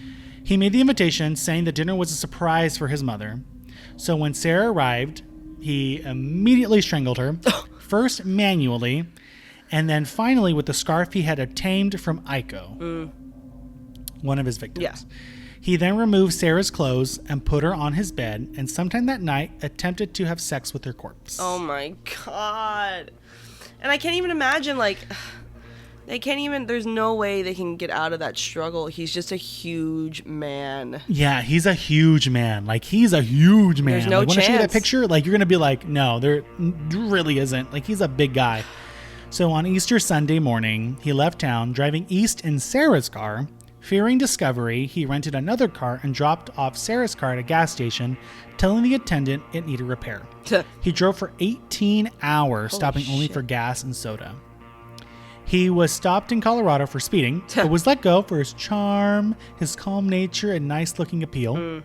He made the invitation, saying the dinner was a surprise for his mother. So when Sarah arrived, he immediately strangled her, first manually, and then finally with the scarf he had obtained from Aiko, one of his victims. Yeah. He then removed Sarah's clothes and put her on his bed, and sometime that night attempted to have sex with her corpse. Oh my God. And I can't even imagine, there's no way they can get out of that struggle. He's just a huge man. Yeah, he's a huge man. He's a huge man. There's no when I show you that chance. picture, you're going to be like, no, there really isn't. He's a big guy. So on Easter Sunday morning, he left town, driving east in Sarah's car. Fearing discovery, he rented another car and dropped off Sarah's car at a gas station, telling the attendant it needed repair. He drove for 18 hours, stopping only for gas and soda. He was stopped in Colorado for speeding, but was let go for his charm, his calm nature, and nice-looking appeal.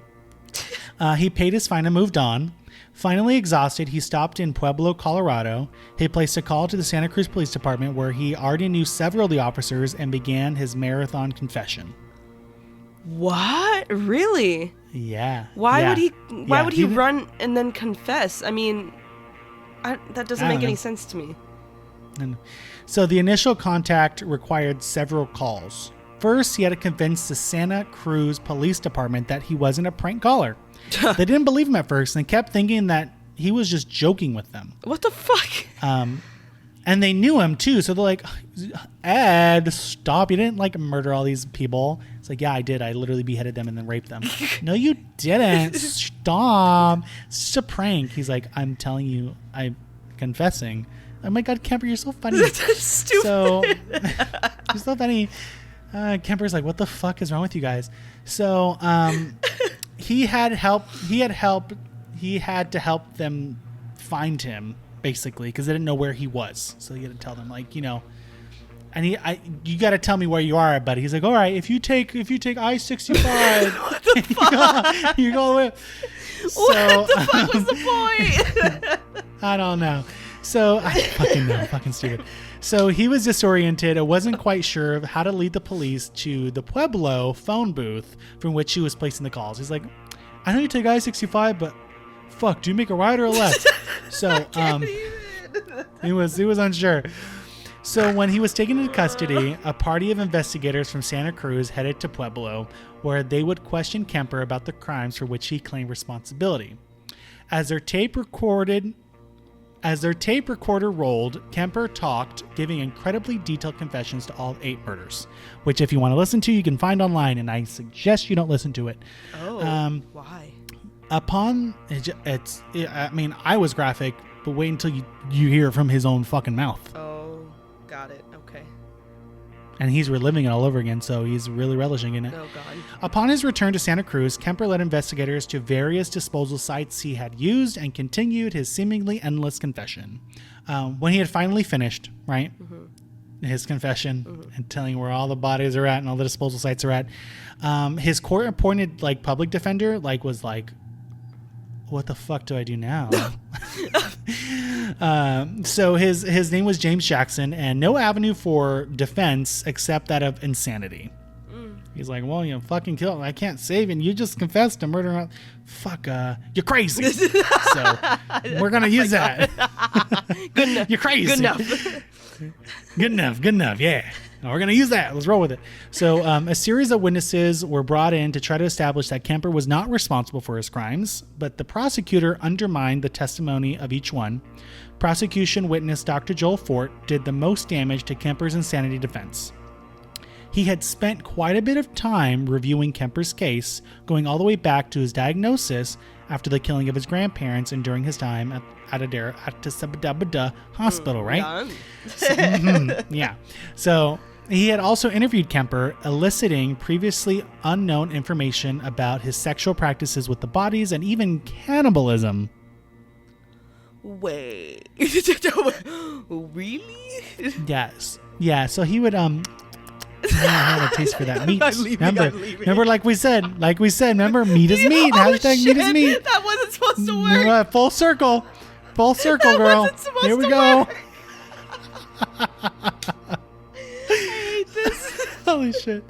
He paid his fine and moved on. Finally exhausted, he stopped in Pueblo, Colorado. He placed a call to the Santa Cruz Police Department, where he already knew several of the officers, and began his marathon confession. What? Really? Yeah. Why would he he run and then confess? I mean, that doesn't make any sense to me. And so the initial contact required several calls. First, he had to convince the Santa Cruz Police Department that he wasn't a prank caller. They didn't believe him at first and kept thinking that he was just joking with them. What the fuck? And they knew him too, so they're like, Ed, stop. You didn't murder all these people. It's like, yeah, I did. I literally beheaded them and then raped them. No, you didn't. Stop. It's just a prank. He's like, I'm telling you, I'm confessing. Oh my God, Kemper, you're so funny. That's stupid. So, you're so funny. Kemper's like, what the fuck is wrong with you guys? So he had to help them find him, basically, because they didn't know where he was. So he had to tell them, like, you know, and you got to tell me where you are, buddy. He's like, all right, if you take I-65, What the fuck? you go all the way. So, What the fuck was the point? I don't know. So I fucking know, fucking stupid. So he was disoriented. I wasn't quite sure of how to lead the police to the Pueblo phone booth from which he was placing the calls. He's like, I know you take I-65, but fuck, do you make a right or a left? So he was unsure. So when he was taken into custody, a party of investigators from Santa Cruz headed to Pueblo, where they would question Kemper about the crimes for which he claimed responsibility. As their tape recorder rolled, Kemper talked, giving incredibly detailed confessions to all 8 murders, which if you want to listen to, you can find online, and I suggest you don't listen to it. Oh, why? I mean, I was graphic, but wait until you hear it from his own fucking mouth. Oh, got it. Okay. And he's reliving it all over again, so he's really relishing in it. Oh, God. Upon his return to Santa Cruz, Kemper led investigators to various disposal sites he had used and continued his seemingly endless confession. When he had finally finished, right, his confession and telling where all the bodies are at and all the disposal sites are at, his court-appointed like public defender was like, what the fuck do I do now? So his name was James Jackson, and no avenue for defense except that of insanity. He's like, well, you fucking killed him. I can't save him. You just confessed to murder. Fuck, you're crazy. So we're going to use that. Good enough. You're crazy. Good enough. Good enough. Yeah. No, we're going to use that. Let's roll with it. So a series of witnesses were brought in to try to establish that Kemper was not responsible for his crimes, but the prosecutor undermined the testimony of each one. Prosecution witness Dr. Joel Fort did the most damage to Kemper's insanity defense. He had spent quite a bit of time reviewing Kemper's case, going all the way back to his diagnosis after the killing of his grandparents and during his time at Atasabada Hospital, right? Yeah. So he had also interviewed Kemper, eliciting previously unknown information about his sexual practices with the bodies and even cannibalism. Wait. Really? Yes. Yeah, so he would I had a taste for that meat. I'm leaving. Remember, like we said, remember, meat is meat. Hashtag meat is meat. That wasn't supposed to work. Full circle, That girl. wasn't supposed Here we to go. work. I hate this. Holy shit.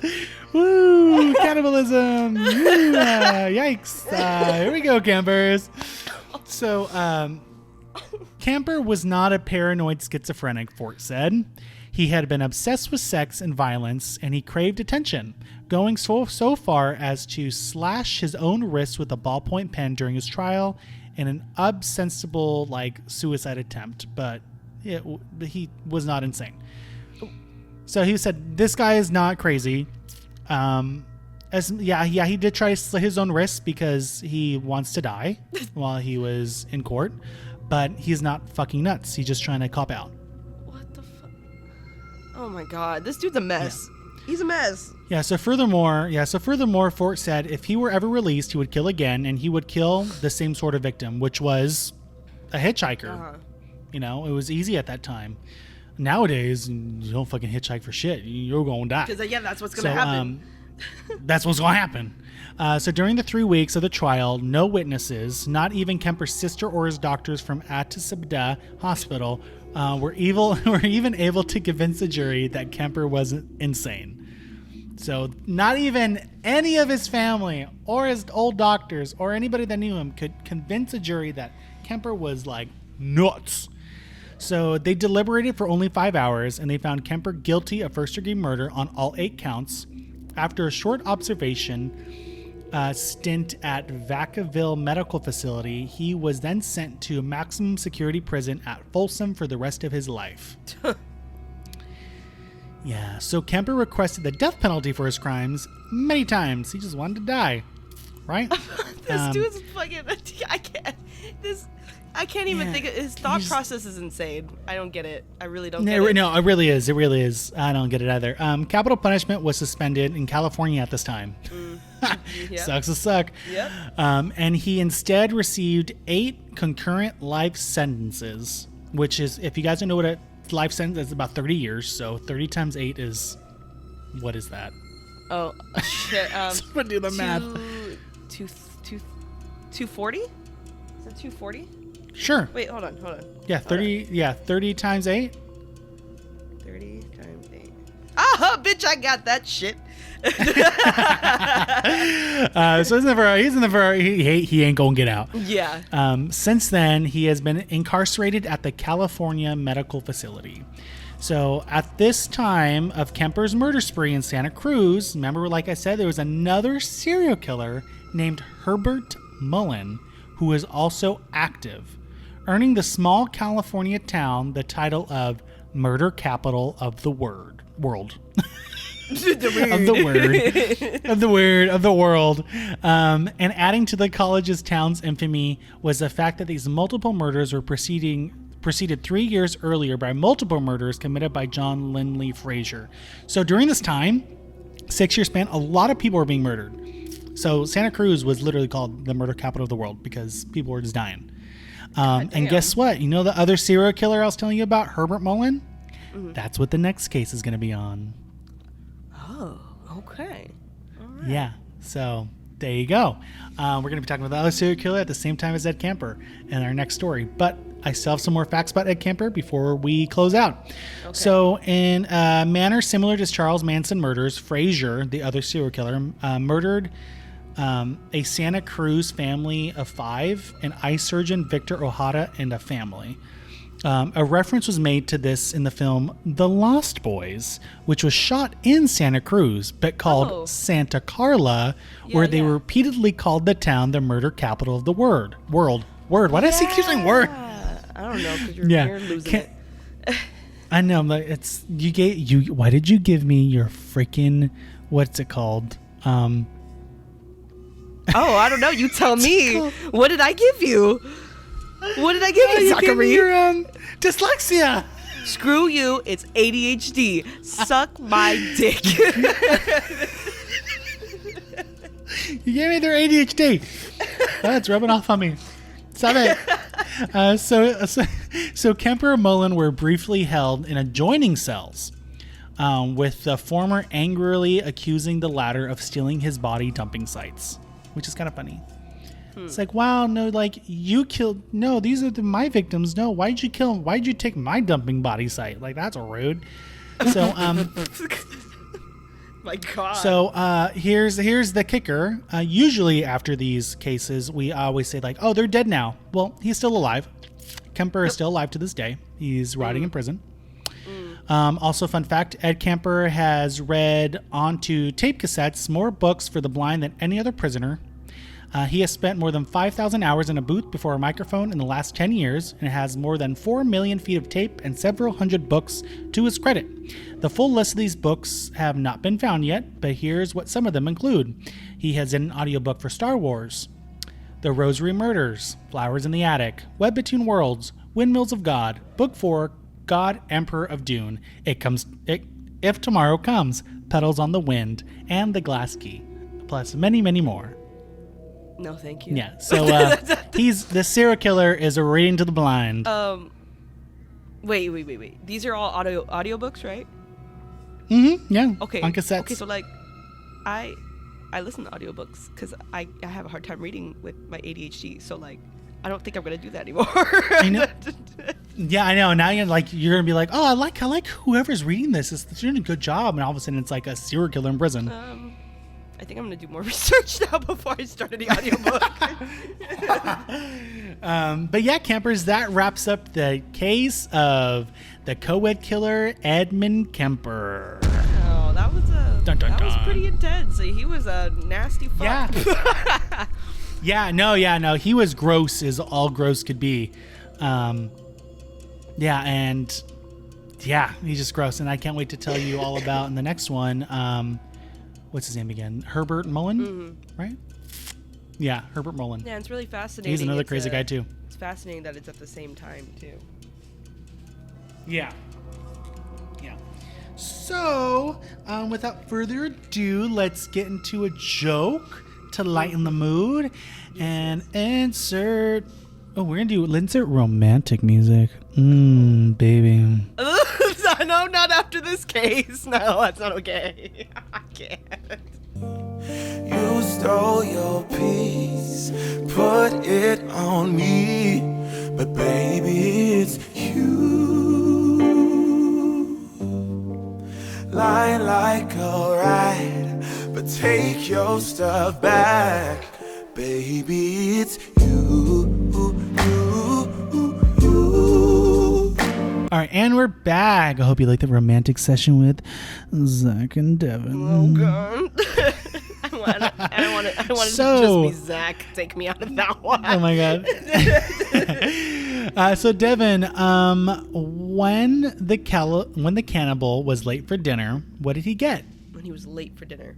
Woo, cannibalism. Woo, yikes. Here we go, campers. So, Kemper was not a paranoid schizophrenic, Fort said. He had been obsessed with sex and violence, and he craved attention, going so far as to slash his own wrist with a ballpoint pen during his trial in an ostensible, suicide attempt. But he was not insane. So he said, this guy is not crazy. He did try to slit his own wrist because he wants to die while he was in court, but he's not fucking nuts. He's just trying to cop out. Oh my God, this dude's a mess. Yeah. He's a mess. So furthermore, Fort said if he were ever released, he would kill again, and he would kill the same sort of victim, which was a hitchhiker. Uh-huh. You know, it was easy at that time. Nowadays, you don't fucking hitchhike for shit. You're going to die. Because, that's what's going to happen. That's what's going to happen. So during the 3 weeks of the trial, no witnesses, not even Kemper's sister or his doctors from Atasabada Hospital, were even able to convince the jury that Kemper wasn't insane. So not even any of his family or his old doctors or anybody that knew him could convince a jury that Kemper was nuts. So they deliberated for only 5 hours, and they found Kemper guilty of first-degree murder on all 8 counts. After a short observation stint at Vacaville Medical Facility, he was then sent to a maximum security prison at Folsom for the rest of his life. So Kemper requested the death penalty for his crimes many times. He just wanted to die, right? This dude's fucking... I can't... I can't even Yeah, think. His thought just- process is insane. I don't get it. I really don't get it. No, it really is. It really is. I don't get it either. Capital punishment was suspended in California at this time. Yep. Sucks to suck. Yep. And he instead received 8 concurrent life sentences, which is, if you guys don't know what a life sentence is, about 30 years. So 30 times 8 is, what is that? Oh shit. Someone do the math. 240? Is it 240? Sure. Wait, hold on. Yeah, 30. Yeah, 30 times 8. 30 times 8. Ah, bitch! I got that shit. So he's in the for he ain't gonna get out. Yeah. Since then, he has been incarcerated at the California Medical Facility. So at this time of Kemper's murder spree in Santa Cruz, remember, like I said, there was another serial killer named Herbert Mullen who was also active, earning the small California town the title of Murder Capital of the World. Of the world. And adding to the college's town's infamy was the fact that these multiple murders were preceded 3 years earlier by multiple murders committed by John Lindley Frazier. So during this time, 6 year span, a lot of people were being murdered. So Santa Cruz was literally called the murder capital of the world because people were just dying. And guess what? You know the other serial killer I was telling you about, Herbert Mullen? Mm-hmm. That's what the next case is going to be on. Oh, okay. All right. Yeah. So there you go. We're going to be talking about the other serial killer at the same time as Ed Kemper in our next story. But I still have some more facts about Ed Kemper before we close out. Okay. So in a manner similar to Charles Manson murders, Frazier, the other serial killer, murdered a Santa Cruz family of 5, an eye surgeon, Victor Ojeda, and a family. A reference was made to this in the film The Lost Boys, which was shot in Santa Cruz, but called Santa Carla, where they repeatedly called the town the murder capital of the world. Why did I keep saying word? I don't know, because you're losing it. I know, but it's you. Why did you give me your freaking, what's it called? Oh, I don't know. You tell me. What did I give you? What did I give you, Zachary? Your dyslexia. Screw you. It's ADHD. Suck my dick. You gave me their ADHD. Oh, it's rubbing off on me. Stop it. So Kemper and Mullen were briefly held in adjoining cells, with the former angrily accusing the latter of stealing his body dumping sites, which is kind of funny. It's like, wow, no, like you killed. No, these are my victims. No, why'd you kill him? Why'd you take my dumping body site? Like, that's rude. So, my God. So here's the kicker. Usually after these cases, we always say like, oh, they're dead now. Well, he's still alive. Kemper is still alive to this day. He's rotting in prison. Also, fun fact, Ed Kemper has read onto tape cassettes more books for the blind than any other prisoner. He has spent more than 5,000 hours in a booth before a microphone in the last 10 years and has more than 4 million feet of tape and several hundred books to his credit. The full list of these books have not been found yet, but here's what some of them include. He has an audiobook for Star Wars, The Rosary Murders, Flowers in the Attic, Web Between Worlds, Windmills of God, Book 4, God, Emperor of Dune, If Tomorrow Comes, Petals on the Wind, and The Glass Key, plus many, many more. No, thank you. Yeah, so the serial killer is a reading to the blind. Wait. These are all audiobooks, right? Mm-hmm, yeah. Okay. On cassettes. Okay, so like, I listen to audiobooks because I have a hard time reading with my ADHD. So like, I don't think I'm gonna do that anymore. I know. Yeah, I know. Now you're gonna be like, oh, I like whoever's reading this is doing a good job, and all of a sudden it's like a serial killer in prison. I think I'm gonna do more research now before I start the audiobook. But yeah, campers, that wraps up the case of the Coed killer Edmund Kemper. Oh, that was Dun, dun, that was dun. pretty intense. He was a nasty fuck. Yeah. No. He was gross as all gross could be. He's just gross, and I can't wait to tell you all about in the next one. What's his name again? Herbert Mullen, right? Yeah, Herbert Mullen. Yeah, it's really fascinating. He's another crazy guy too. It's fascinating that it's at the same time too. Yeah. Yeah. So, without further ado, let's get into a joke to lighten the mood and insert. Oh, we're gonna insert romantic music. Baby. No, not after this case. No, that's not okay. I can't. You stole your piece, put it on me, but baby, it's you. Lying like a ride, but take your stuff back, baby, it's you. All right, and we're back. I hope you liked the romantic session with Zach and Devon. Oh God. I want it to just be Zach. Take me out of that one. Oh my God. So Devon, when the cannibal was late for dinner, what did he get? When he was late for dinner.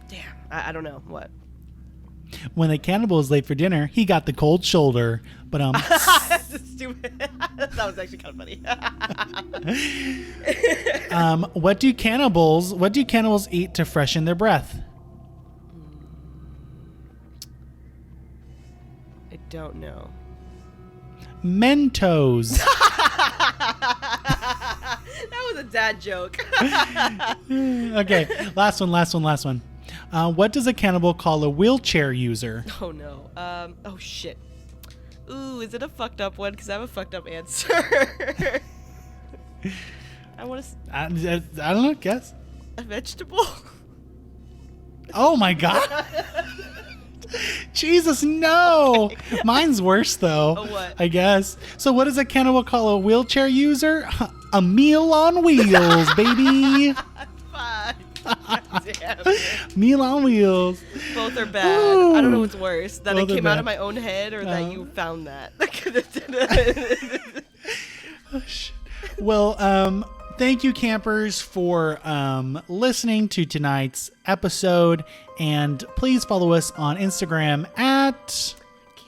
Damn. I don't know what. When the cannibal was late for dinner, he got the cold shoulder. But That's stupid. That was actually kind of funny. what do cannibals eat to freshen their breath? I don't know. Mentos. That was a dad joke. Okay, last one. What does a cannibal call a wheelchair user? Oh no. Oh shit. Ooh, is it a fucked up one? Because I have a fucked up answer. I want to. I don't know. Guess. A vegetable. Oh my God. Jesus, no. Okay. Mine's worse though. A what? I guess. So what does a cannibal call a wheelchair user? A meal on wheels, baby. Fuck. Damn it. Meal on wheels. Both are bad. Ooh. I don't know what's worse. That Both it are came out bad. of my own head or that you found that. Oh, shit. Well, thank you, campers, for listening to tonight's episode. And please follow us on Instagram at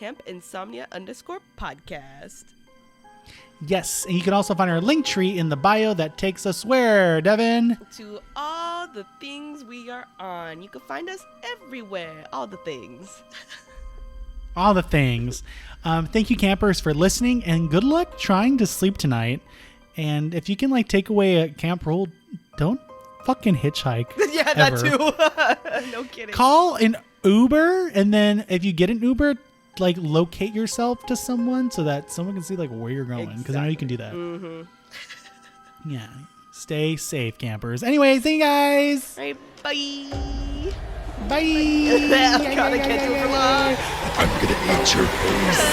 campinsomnia_podcast. Yes. And you can also find our Linktree in the bio that takes us where, Devon? To all the things we are on. You can find us everywhere. All the things. All the things. Thank you, campers, for listening, and good luck trying to sleep tonight. And if you can take away a camp rule, don't fucking hitchhike. Yeah, ever. that too. No kidding. Call an Uber, and then if you get an Uber, locate yourself to someone so that someone can see where you're going, because I know you can do that. Mm-hmm. Yeah. Stay safe, campers. Anyway, see you guys. All right, bye. Bye. God, I can't do it for long. I'm gonna eat your face.